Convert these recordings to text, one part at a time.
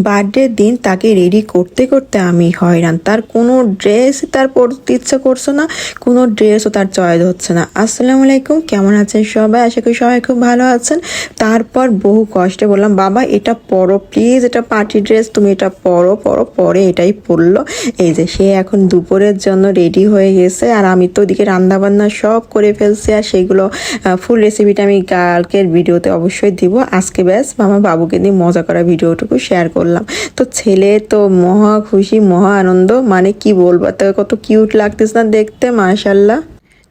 বার্থডের দিন তাকে রেডি করতে করতে আমি হয়রান। তার কোনো ড্রেস তার পরতে ইচ্ছা করছে না, কোনো ড্রেসও তার চয়েস হচ্ছে না। আসসালামু আলাইকুম, কেমন আছেন সবাই? আশা করি সবাই খুব ভালো আছেন। তারপর বহু কষ্টে বললাম, বাবা এটা পরো প্লিজ, এটা পার্টি ড্রেস, তুমি এটা পরো পরো। পরে এটাই পরলো। এই যে সে এখন দুপুরের জন্য রেডি হয়ে গেছে, আর আমি তো ওদিকে রান্নাবান্না সব করে ফেলছি। আর সেগুলো ফুল রেসিপিটা আমি কালকের ভিডিওতে অবশ্যই দিব। আজকে ব্যাস আমার বাবুকে নিয়ে মজা করা ভিডিওটুকু শেয়ার করলাম। তো ছেলে তো মহা খুশি, মহা আনন্দ, মানে কি বলবো, তো কত কিউট লাগতেছে না দেখতে, মাশাল্লাহ।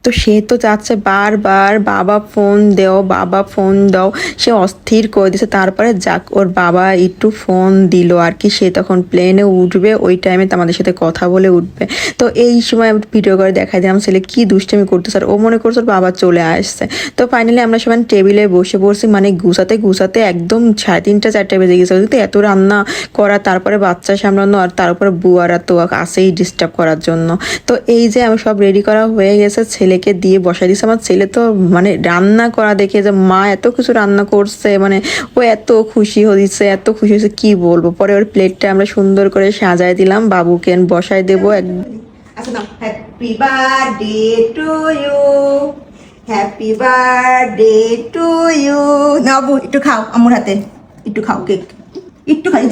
তো সে তো চাচ্ছে বারবার বাবা ফোন দাও, বাবা ফোন দাও, সে অস্থির করে দিছে। তারপরে যাক ওর বাবা একটু ফোন দিল আর কি। সে তখন প্লেনে উঠবে, ওই টাইমে তো আমাদের সাথে কথা বলে উঠবে। তো এই সময় ভিডিও করে দেখাই দিলাম ছেলে কি দুষ্টামি করতেছে, আর ও মনে করছে ওর বাবা চলে আসছে। তো ফাইনালি আমরা সবাই টেবিলে বসে পড়ছি, মানে গুছাতে গুছাতে একদম 3:30 4টা বেজে গেছে। তো এত রান্না করা, তারপরে বাচ্চা সামলানো, আর তার উপরে বুয়ারা তো আসেই ডিস্টার্ব করার জন্য। তো এই যে আমি সব রেডি করা হয়ে গেছে, ছেলেকে দিয়ে বসাই দিয়েছে। আমার ছেলে তো মানে রান্না করা দেখে যে মা এত কিছু রান্না করছে, মানে ও এত খুশি হয়েছে, এত খুশি হয়েছে কি বলবো। পরে ওর প্লেটটা আমরা সুন্দর করে সাজাই দিলাম, বাবুকে বসাই দেবো happy birthday to you, happy birthday to you. না বাবু একটু খাও, আমার হাতে একটু খাও কেক, একটু খাই,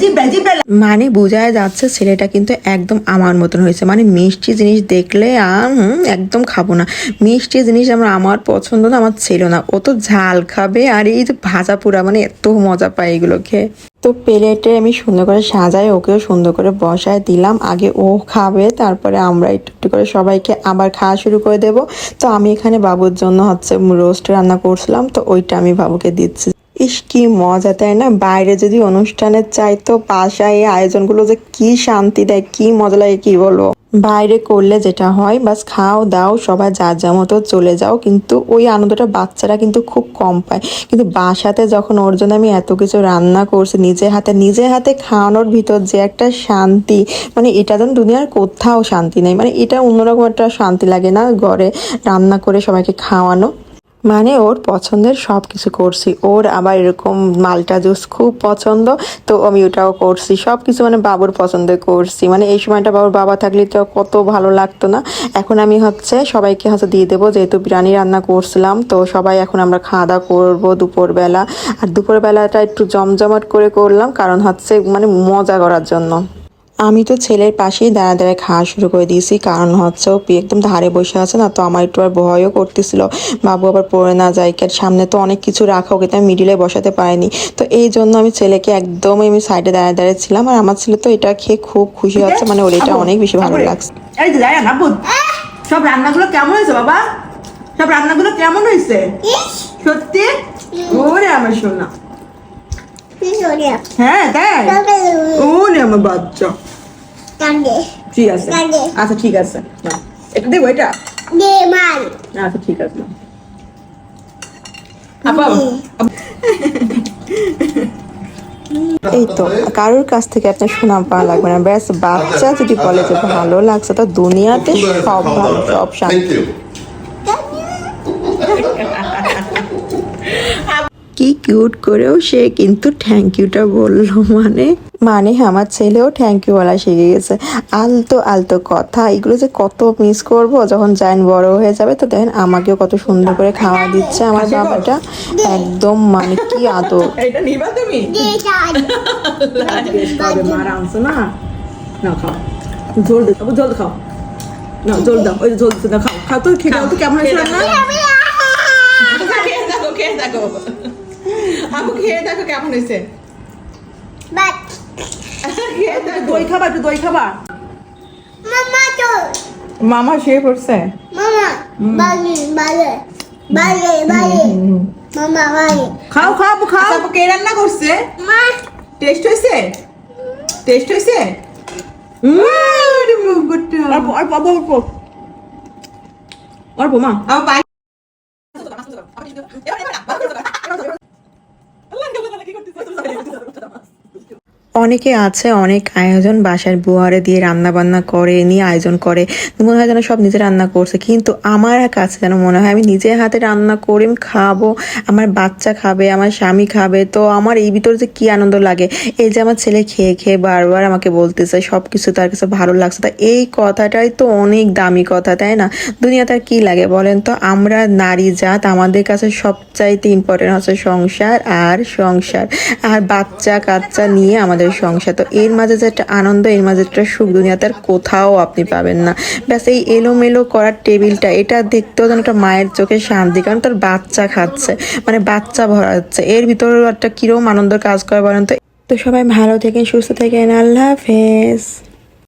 মানে বোঝাই যাচ্ছে ছেলেটা কিন্তু একদম আমার মতন হয়েছে। মানে মিষ্টি জিনিস দেখলে একদম খাবো না। মিষ্টি জিনিস আমার পছন্দ না, আমার ছিল না। ও তো ঝাল খাবে, আর এই যে ভাজা পোড়া, মানে এত মজা পাই এগুলো খেয়ে। তো প্লেটে আমি সুন্দর করে সাজাই, ওকেও সুন্দর করে বসায় দিলাম। আগে ও খাবে, তারপরে আমরা একটু একটু করে সবাইকে আবার খাওয়া শুরু করে দেব। তো আমি এখানে বাবুর জন্য রোস্ট রান্না করছিলাম, তো ওইটা আমি বাবুকে দিচ্ছি। ইস কি মজা, তাই না? বাইরে যদি অনুষ্ঠানের চাইতো বাসায় এই আয়োজনগুলো যে কি শান্তি দেয়, কি মজা লাগে কি বলবো। বাইরে করলে যেটা হয় বাস খাও দাও, সবাই যার যা মতো চলে যাও, কিন্তু ওই আনন্দটা বাচ্চারা কিন্তু খুব কম পায়। কিন্তু বাসাতে যখন ওর জন্য আমি এত কিছু রান্না করছি, নিজে হাতে খাওয়ানোর ভিতর যে একটা শান্তি, মানে এটা যেন দুনিয়ার কোথাও শান্তি নেই। মানে এটা অন্যরকম একটা শান্তি লাগে না, ঘরে রান্না করে সবাইকে খাওয়ানো। মানে ওর পছন্দের সব কিছু করছি। ওর আবার এরকম মালটা জুস খুব পছন্দ, তো আমি ওটাও করছি। সব কিছু মানে বাবুর পছন্দের করছি। মানে এই সময়টা বাবুর বাবা থাকলে তো কত ভালো লাগতো না। এখন আমি সবাইকে দিয়ে দেবো, যেহেতু বিরিয়ানি রান্না করছিলাম। তো সবাই এখন আমরা খাওয়া দাওয়া করবো দুপুরবেলা। আর দুপুরবেলাটা একটু জমজমাট করে করলাম, কারণ মানে মজা করার জন্য। আমি তো ছেলের পাশেই দাঁড়া দাঁড়ায় খাওয়া শুরু করে দিয়েছি, কারণ ও একদম ধারে বসে আছে না। তো আমার একটু আর ভয়ও করতেছিল বাবু আবার পড়ে না যায়, কার সামনে তো অনেক কিছু রাখা, ওকে তো আমি মিডিলে বসাতে পারিনি। তো এই জন্য আমি ছেলেকে একদমই আমি সাইডে দাঁড়ায় দাঁড়িয়ে ছিলাম। আর আমার ছেলে তো এটা খেয়ে খুব খুশি হচ্ছে, মানে ওর এটা অনেক বেশি ভালো লাগছে। সব রান্নাগুলো কেমন হয়েছে বাবা? সব রান্নাগুলো কেমন হয়েছে সত্যি? ওরে আমার সোনা, হ্যাঁ তাই? ওরে আমার বাচ্চা, ঠিক আছে, আচ্ছা ঠিক আছে, একটু দেবো এটা, আচ্ছা ঠিক আছে। এই তো কারোর কাছ থেকে আপনার শোনা পাওয়া লাগবে না, ব্যাস বাচ্চা যদি বলে যে ভালো লাগছে, তো দুনিয়াতে সব ভালো, সব শান্তি। কি কিউট করেও সে কিন্তু থ্যাংক ইউটা বললো। মানে আমার ছেলেও থ্যাংক ইউ বলা শিখে গেছে। আলতো আলতো কথা, এগুলো যে কত মিস করব যখন জাইন বড় হয়ে যাবে। তো দেখেন আমাকেও কত সুন্দর করে খাওয়া দিচ্ছে আমার বাবাটা, একদম মানে কি আদর। এটা নিবা তুমি? মারা আনছো না, না খাও, জল দে, জল খাও, না জল দাও, ওই জল দিতে খাও, খাও তো, খেয়ে দাও তো। কেমন হয়েছে রান্না? খেয়ে দেখো, আপু খেয়ে দেখো কেমন হয়েছে। দই খাবা, একটু দই খাবা? মামা শুয়ে পড়ছে। খাও খাও খাও। কে রান্না করছে? টেস্ট হয়েছে? টেস্ট হয়েছে? অল্প অল্প মা। অনেকে আছে অনেক আয়োজন বাসার বুয়ারে দিয়ে রান্না বান্না করে নিয়ে আয়োজন করে, মনে হয় যেন সব নিজে রান্না করছে, কিন্তু আমার কাছে যেন মনে হয় আমি নিজের হাতে রান্না করে আমি খাবো, আমার বাচ্চা খাবে, আমার স্বামী খাবে, তো আমার এই ভিতরে যে কি আনন্দ লাগে। এই যে আমার ছেলে খেয়ে খেয়ে বারবার আমাকে বলতেছে সব কিছু তার কাছে ভালো লাগছে, তা এই কথাটাই তো অনেক দামি কথা, তাই না? দুনিয়াতে আর কি লাগে বলেন তো? আমরা নারী জাত, আমাদের কাছে সবচাইতে ইম্পর্টেন্ট হচ্ছে সংসার আর সংসার আর বাচ্চা কাচ্চা নিয়ে আমাদের সংসার। তো এর মাঝে যে একটা আনন্দ, এর মাঝে একটা সুখ দুনিয়াতে আর কোথাও আপনি পাবেন না। ব্যাস এই এলোমেলো করার টেবিলটা, এটা দেখতেও যেন একটা মায়ের চোখে শান্তি, কারণ তার বাচ্চা খাচ্ছে, মানে বাচ্চা ভরাচ্ছে, এর ভিতরেও একটা কিরম আনন্দ কাজ করে বলেন তো। তো সবাই ভালো থেকেন, সুস্থ থেকেন, আল্লাহ হাফেজ।